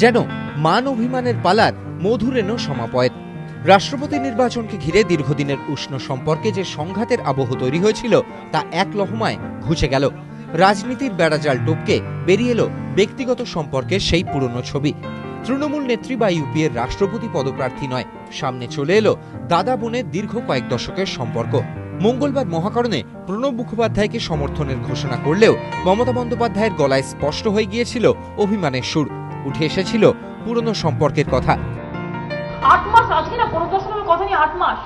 যেন মান অভিমানের পালার মধুরেণ সমাপয়েত। রাষ্ট্রপতি নির্বাচনকে ঘিরে দীর্ঘদিনের উষ্ণ সম্পর্কে যে সংঘাতের আবহ তৈরি হয়েছিল তা এক লহমায় ঘুচে গেল। রাজনীতির বেড়াজাল টপকে বেরিয়ে এলো ব্যক্তিগত সম্পর্কের সেই পুরনো ছবি। তৃণমূল নেত্রী বা ইউপিএর রাষ্ট্রপতি পদপ্রার্থী নয়, সামনে চলে এলো দাদা বোনের দীর্ঘ কয়েক দশকের সম্পর্ক। মঙ্গলবার মহাকরণে প্রণব মুখোপাধ্যায়কে সমর্থনের ঘোষণা করলেও মমতা বন্দ্যোপাধ্যায়ের গলায় স্পষ্ট হয়ে গিয়েছিল অভিমানের সুর। উঠে এসেছিল পুরনো সম্পর্কের কথা। 8 মাস আজকে না 15 নম্বর কথা নিয়ে 8 মাস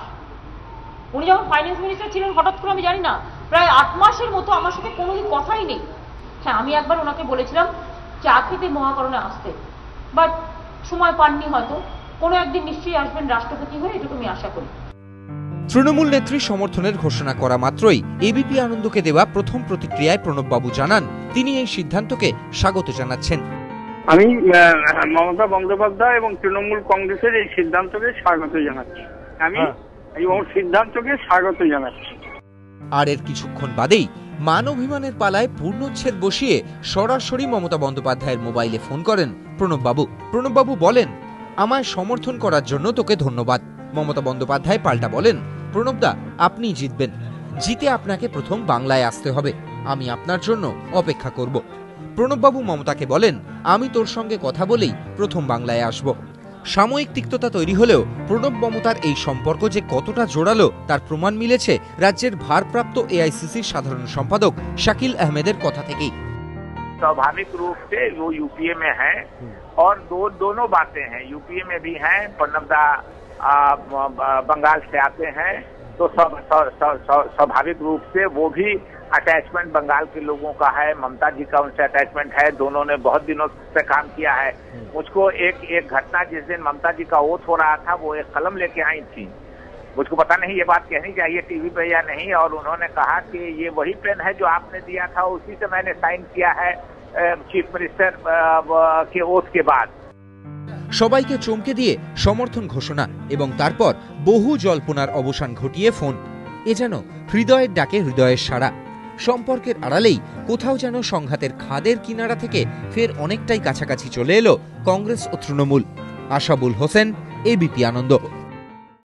উনি যখন ফাইন্যান্স মিনিস্টার ছিলেন হঠাৎ করে আমি জানি না প্রায় 8 মাসের মতো আমার সাথে কোনোদিন কথাই নেই। হ্যাঁ, আমি একবার ওনাকে বলেছিলাম চা খেতে মহাকরণে আসতে, বাট সময় পাননি, হয়তো কোনো একদিন নিশ্চয়ই আসবেন রাষ্ট্রপতি হয়ে, এটুকু আমি আশা করি। তৃণমূল নেত্রী সমর্থনের ঘোষণা করা মাত্রই এবিপি আনন্দকে দেওয়া প্রথম প্রতিক্রিয়ায় প্রণববাবু জানান তিনি এই সিদ্ধান্তকে স্বাগত জানাচ্ছেন। আমি মমতা বন্দ্যোপাধ্যায় এবং তৃণমূল কংগ্রেসের এই সিদ্ধান্তকে স্বাগত জানাচ্ছি। আমি এই সিদ্ধান্তকে স্বাগত জানাচ্ছি। আর এর কিছুক্ষণ বাদেই মান অভিমানের পালায় পূর্ণচ্ছেদ বসিয়ে সরাসরি মমতা বন্দ্যোপাধ্যায়ের মোবাইলে ফোন করেন প্রণববাবু। প্রণববাবু বলেন, আমায় সমর্থন করার জন্য তোকে ধন্যবাদ। মমতা বন্দ্যোপাধ্যায় পাল্টা বলেন, প্রণবদা আপনি জিতবেন, জিতে আপনাকে প্রথম বাংলায় আসতে হবে, আমি আপনার জন্য অপেক্ষা করব। প্রণববাবু মমতাকে বলেন, আমি তোর সঙ্গে কথা বলেই প্রথম বাংলায় আসব। সাময়িক তিক্ততা তৈরি হলেও প্রণব মমতার এই সম্পর্ক যে কতটা জোরালো তার প্রমাণ মিলেছে রাজ্যের ভারপ্রাপ্ত এআইসিসির সাধারণ সম্পাদক শাকিল আহমেদের কথা থেকেই। स्वाभाविक रूप से वो यूपीए में है और दोनों बातें हैं, यूपीए में भी हैं, प्रणबदा बंगाल से आते हैं, तो स्वाभाविक रूप से वो भी अटैचमेंट बंगाल के लोगों का है, ममता जी का उनसे अटैचमेंट है, दोनों ने बहुत दिनों से काम किया है। मुझको एक घटना जिस दिन ममता जी का ओथ हो रहा था वो एक कलम लेके आई थी, मुझको पता नहीं ये बात कहनी चाहिए टीवी पे या नहीं, और उन्होंने कहा कि ये वही पेन है जो आपने दिया था, उसी से मैंने साइन किया है चीफ मिनिस्टर के ओथ के बाद। সবাইকে চমকে দিয়ে সমর্থন ঘোষণা এবং তারপর বহু জল্পনার অবসান ঘটিয়ে ফোন। এ যেন হৃদয়ের ডাকে হৃদয়ের সাড়া। সম্পর্কের আড়ালেই কোথাও যেন সংঘাতের খাদের কিনারা থেকে ফের অনেকটাই কাছাকাছি চলে এলো কংগ্রেস ও তৃণমূল। আশাবুল হোসেন, এবিপি আনন্দ।